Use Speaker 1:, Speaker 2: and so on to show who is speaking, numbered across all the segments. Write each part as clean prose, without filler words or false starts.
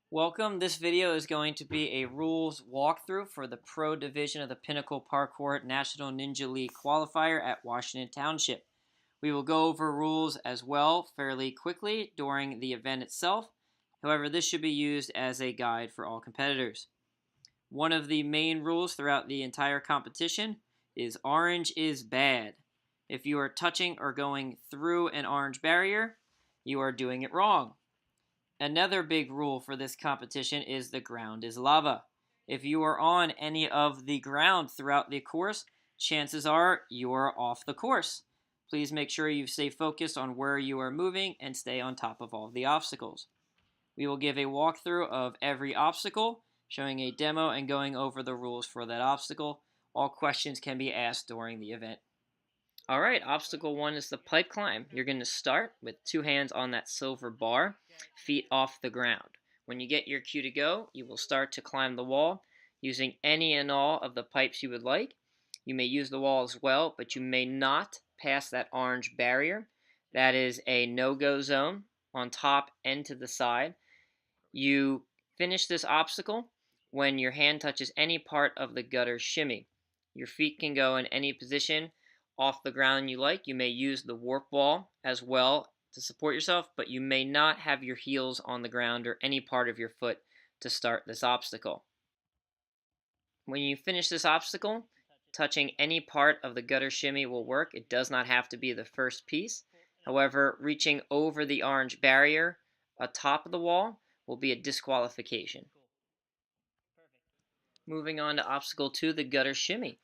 Speaker 1: Welcome. This video is going to be a rules walkthrough for the pro division of the Pinnacle Parkour National Ninja League qualifier at Washington Township. We will go over rules as well fairly quickly during the event itself. However, this should be used as a guide for all competitors. One of the main rules throughout the entire competition is orange is bad. If you are touching or going through an orange barrier, you are doing it wrong. Another big rule for this competition is the ground is lava. If you are on any of the ground throughout the course, chances are you are off the course. Please make sure you stay focused on where you are moving and stay on top of all of the obstacles. We will give a walkthrough of every obstacle, showing a demo and going over the rules for that obstacle. All questions can be asked during the event. Alright, obstacle 1 is the pipe climb. You're going to start with 2 hands on that silver bar, feet off the ground. When you get your cue to go, you will start to climb the wall using any and all of the pipes you would like. You may use the wall as well, but you may not pass that orange barrier. That is a no-go zone on top and to the side. You finish this obstacle when your hand touches any part of the gutter shimmy. Your feet can go in any position off the ground you like. You may use the warp wall as well to support yourself, but you may not have your heels on the ground or any part of your foot to start this obstacle. When you finish this obstacle, touching any part of the gutter shimmy will work. It does not have to be the first piece. However, reaching over the orange barrier atop of the wall will be a disqualification. Moving on to obstacle 2, the gutter shimmy.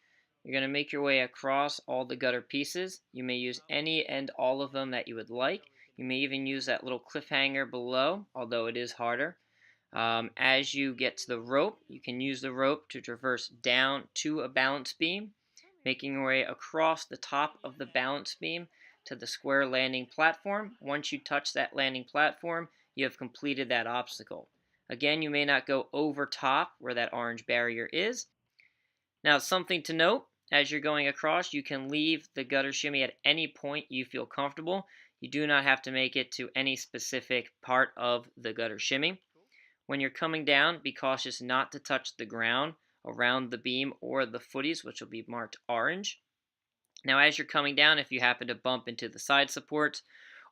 Speaker 1: You're going to make your way across all the gutter pieces. You may use any and all of them that you would like. You may even use that little cliffhanger below, although it is harder. As you get to the rope, you can use the rope to traverse down to a balance beam, making your way across the top of the balance beam to the square landing platform. Once you touch that landing platform, you have completed that obstacle. Again, you may not go over top where that orange barrier is. Now, something to note, as you're going across, you can leave the gutter shimmy at any point you feel comfortable. You do not have to make it to any specific part of the gutter shimmy. When you're coming down, be cautious not to touch the ground around the beam or the footies, which will be marked orange. Now, as you're coming down, if you happen to bump into the side supports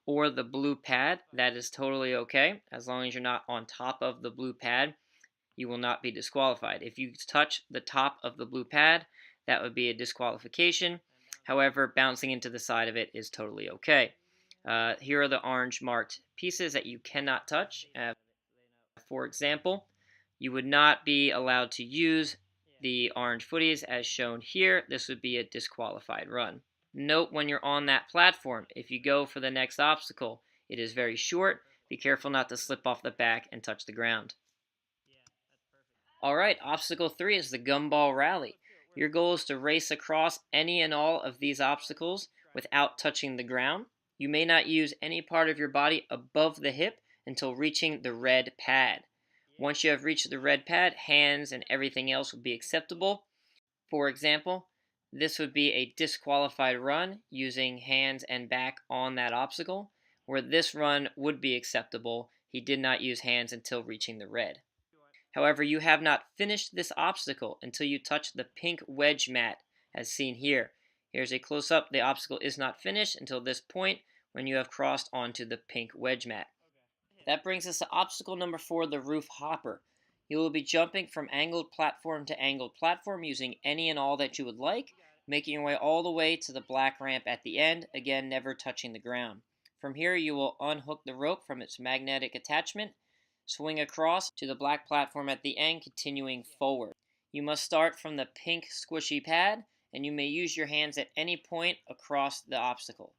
Speaker 1: or the blue pad, that is totally okay. As long as you're not on top of the blue pad, you will not be disqualified. If you touch the top of the blue pad, that would be a disqualification. However, bouncing into the side of it is totally okay. Here are the orange marked pieces that you cannot touch. For example, you would not be allowed to use the orange footies as shown here. This would be a disqualified run. Note when you're on that platform, if you go for the next obstacle, it is very short. Be careful not to slip off the back and touch the ground. Alright, obstacle 3 is the Gumball Rally. Your goal is to race across any and all of these obstacles without touching the ground. You may not use any part of your body above the hip until reaching the red pad. Once you have reached the red pad, hands and everything else will be acceptable. For example, this would be a disqualified run using hands and back on that obstacle, where this run would be acceptable. He did not use hands until reaching the red. However, you have not finished this obstacle until you touch the pink wedge mat, as seen here. Here's a close-up. The obstacle is not finished until this point when you have crossed onto the pink wedge mat. That brings us to obstacle number 4, the roof hopper. You will be jumping from angled platform to angled platform using any and all that you would like, making your way all the way to the black ramp at the end, again never touching the ground. From here, you will unhook the rope from its magnetic attachment, swing across to the black platform at the end, continuing forward. You must start from the pink squishy pad, and you may use your hands at any point across the obstacle.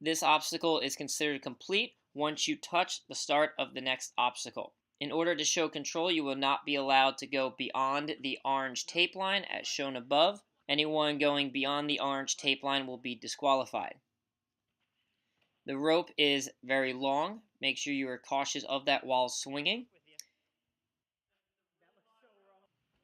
Speaker 1: This obstacle is considered complete once you touch the start of the next obstacle. In order to show control, you will not be allowed to go beyond the orange tape line as shown above. Anyone going beyond the orange tape line will be disqualified. The rope is very long. Make sure you are cautious of that while swinging.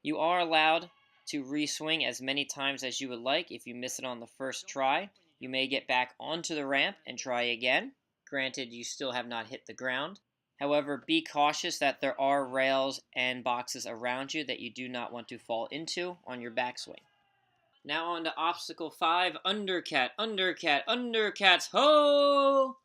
Speaker 1: You are allowed to re-swing as many times as you would like. If you miss it on the first try, you may get back onto the ramp and try again. Granted, you still have not hit the ground. However, be cautious that there are rails and boxes around you that you do not want to fall into on your backswing. Now on to obstacle 5, undercat, undercat, undercats, ho!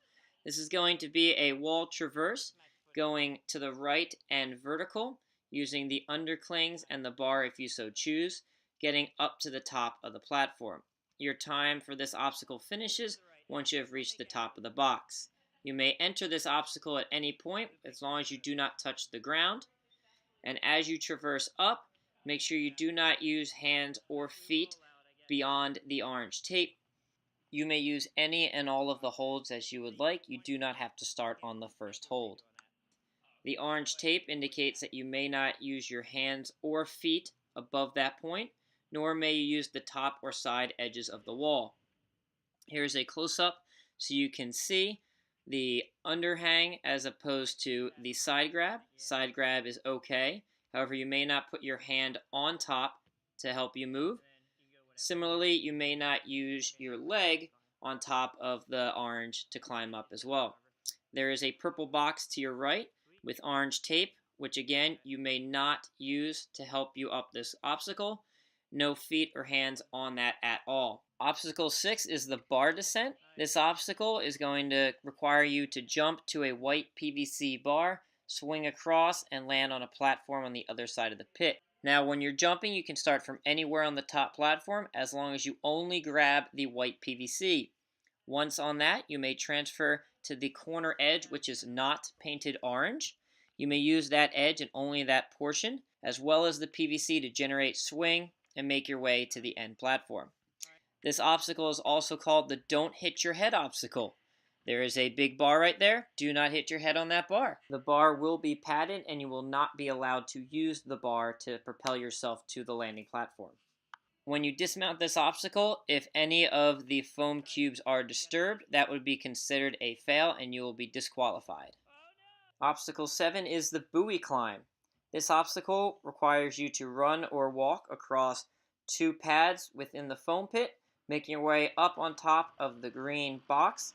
Speaker 1: This is going to be a wall traverse going to the right and vertical, using the underclings and the bar if you so choose, getting up to the top of the platform. Your time for this obstacle finishes once you have reached the top of the box. You may enter this obstacle at any point as long as you do not touch the ground. And as you traverse up, make sure you do not use hands or feet beyond the orange tape. You may use any and all of the holds as you would like. You do not have to start on the first hold. The orange tape indicates that you may not use your hands or feet above that point, nor may you use the top or side edges of the wall. Here's a close-up so you can see the underhang as opposed to the side grab. Side grab is okay. However, you may not put your hand on top to help you move. Similarly, you may not use your leg on top of the orange to climb up as well. There is a purple box to your right with orange tape, which again, you may not use to help you up this obstacle. No feet or hands on that at all. Obstacle 6 is the bar descent. This obstacle is going to require you to jump to a white PVC bar, swing across, and land on a platform on the other side of the pit. Now, when you're jumping, you can start from anywhere on the top platform as long as you only grab the white PVC. Once on that, you may transfer to the corner edge, which is not painted orange. You may use that edge and only that portion, as well as the PVC to generate swing and make your way to the end platform. This obstacle is also called the don't hit your head obstacle. There is a big bar right there. Do not hit your head on that bar. The bar will be padded and you will not be allowed to use the bar to propel yourself to the landing platform. When you dismount this obstacle, if any of the foam cubes are disturbed, that would be considered a fail and you will be disqualified. Obstacle 7 is the buoy climb. This obstacle requires you to run or walk across 2 pads within the foam pit, making your way up on top of the green box.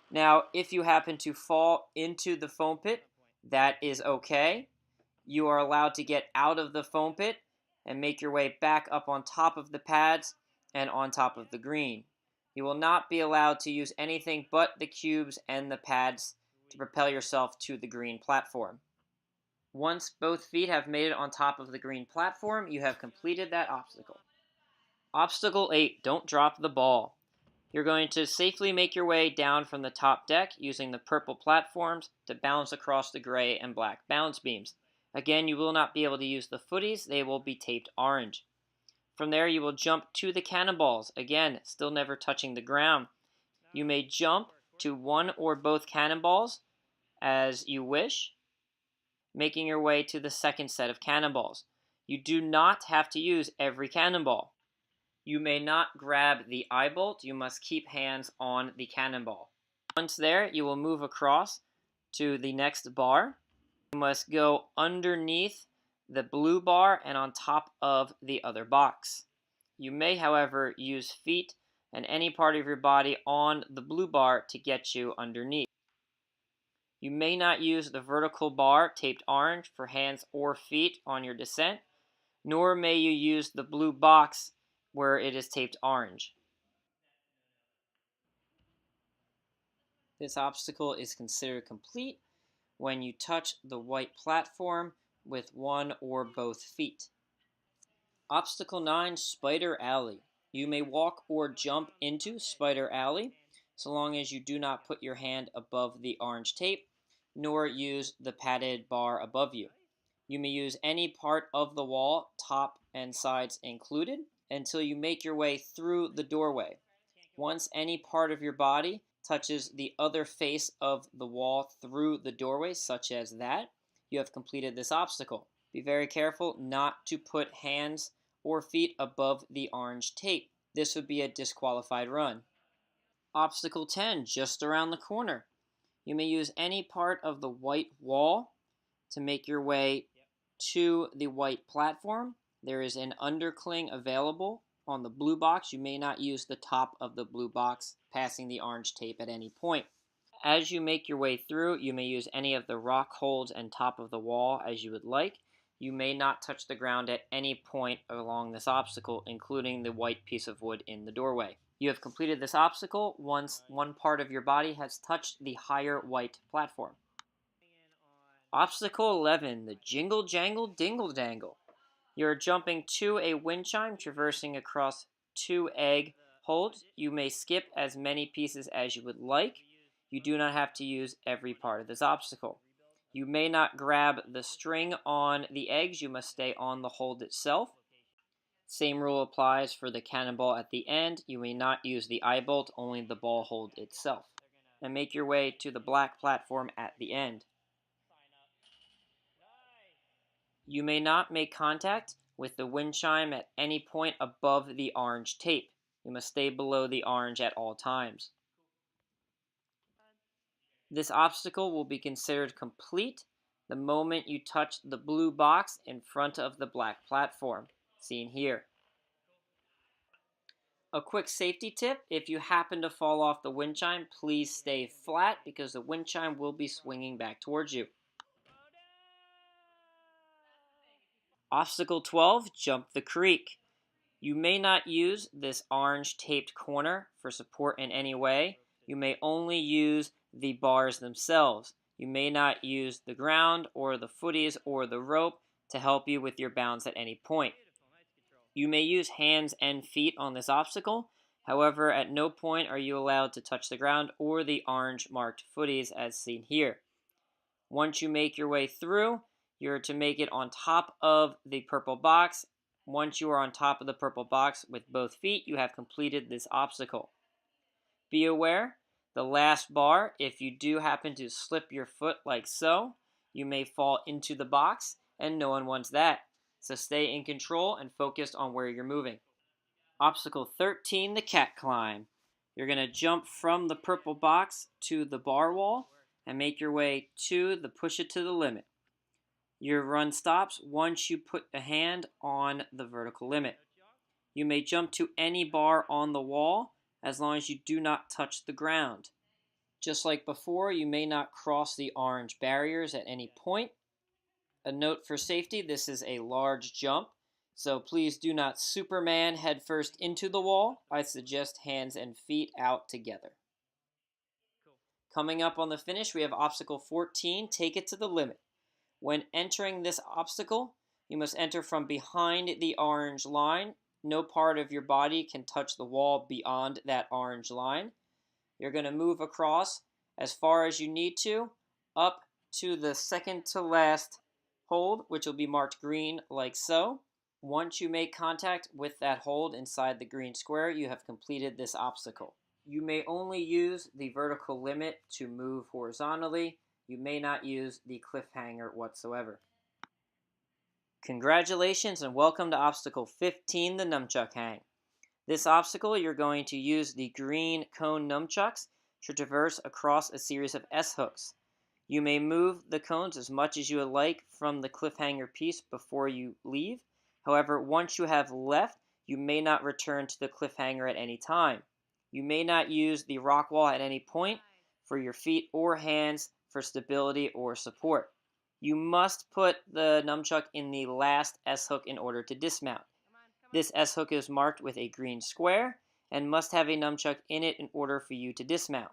Speaker 1: Now, if you happen to fall into the foam pit, that is okay. You are allowed to get out of the foam pit and make your way back up on top of the pads and on top of the green. You will not be allowed to use anything but the cubes and the pads to propel yourself to the green platform. Once both feet have made it on top of the green platform, you have completed that obstacle. Obstacle 8, don't drop the ball. You're going to safely make your way down from the top deck using the purple platforms to bounce across the gray and black balance beams. Again, you will not be able to use the footies, they will be taped orange. From there, you will jump to the cannonballs. Again, still never touching the ground. You may jump to one or both cannonballs as you wish, making your way to the second set of cannonballs. You do not have to use every cannonball. You may not grab the eye bolt, you must keep hands on the cannonball. Once there, you will move across to the next bar. You must go underneath the blue bar and on top of the other box. You may, however, use feet and any part of your body on the blue bar to get you underneath. You may not use the vertical bar taped orange for hands or feet on your descent, nor may you use the blue box where it is taped orange. This obstacle is considered complete when you touch the white platform with one or both feet. Obstacle 9, Spider Alley. You may walk or jump into Spider Alley so long as you do not put your hand above the orange tape, nor use the padded bar above you. You may use any part of the wall, top and sides included, until you make your way through the doorway. Once any part of your body touches the other face of the wall through the doorway, such as that, you have completed this obstacle. Be very careful not to put hands or feet above the orange tape. This would be a disqualified run. Obstacle 10, just around the corner. You may use any part of the white wall to make your way to the white platform. There is an undercling available on the blue box. You may not use the top of the blue box, passing the orange tape at any point. As you make your way through, you may use any of the rock holds and top of the wall as you would like. You may not touch the ground at any point along this obstacle, including the white piece of wood in the doorway. You have completed this obstacle once one part of your body has touched the higher white platform. Obstacle 11, the Jingle Jangle Dingle Dangle. You're jumping to a wind chime, traversing across 2 egg holds. You may skip as many pieces as you would like. You do not have to use every part of this obstacle. You may not grab the string on the eggs. You must stay on the hold itself. Same rule applies for the cannonball at the end. You may not use the eye bolt, only the ball hold itself. And make your way to the black platform at the end. You may not make contact with the wind chime at any point above the orange tape. You must stay below the orange at all times. This obstacle will be considered complete the moment you touch the blue box in front of the black platform, seen here. A quick safety tip, if you happen to fall off the wind chime, please stay flat because the wind chime will be swinging back towards you. Obstacle 12, jump the creek. You may not use this orange taped corner for support in any way. You may only use the bars themselves. You may not use the ground or the footies or the rope to help you with your balance at any point. You may use hands and feet on this obstacle. However, at no point are you allowed to touch the ground or the orange marked footies as seen here. Once you make your way through, you're to make it on top of the purple box. Once you are on top of the purple box with both feet, you have completed this obstacle. Be aware, the last bar, if you do happen to slip your foot like so, you may fall into the box, and no one wants that. So stay in control and focused on where you're moving. Obstacle 13, the cat climb. You're going to jump from the purple box to the bar wall and make your way to the push it to the limit. Your run stops once you put a hand on the vertical limit. You may jump to any bar on the wall as long as you do not touch the ground. Just like before, you may not cross the orange barriers at any point. A note for safety, this is a large jump, so please do not Superman headfirst into the wall. I suggest hands and feet out together. Coming up on the finish, we have obstacle 14, take it to the limit. When entering this obstacle, you must enter from behind the orange line. No part of your body can touch the wall beyond that orange line. You're going to move across as far as you need to, up to the second to last hold, which will be marked green like so. Once you make contact with that hold inside the green square, you have completed this obstacle. You may only use the vertical limit to move horizontally. You may not use the cliffhanger whatsoever. Congratulations and welcome to obstacle 15, the Nunchuck Hang. This obstacle, you're going to use the green cone nunchucks to traverse across a series of S-hooks. You may move the cones as much as you would like from the cliffhanger piece before you leave. However, once you have left, you may not return to the cliffhanger at any time. You may not use the rock wall at any point for your feet or hands for stability or support. You must put the nunchuck in the last S-hook in order to dismount. This S-hook is marked with a green square and must have a nunchuck in it in order for you to dismount.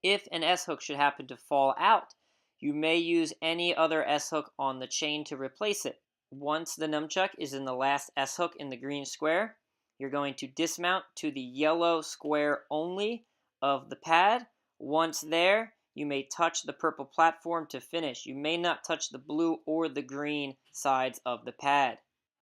Speaker 1: If an S-hook should happen to fall out, you may use any other S-hook on the chain to replace it. Once the nunchuck is in the last S-hook in the green square, you're going to dismount to the yellow square only of the pad. Once there, you may touch the purple platform to finish. You may not touch the blue or the green sides of the pad.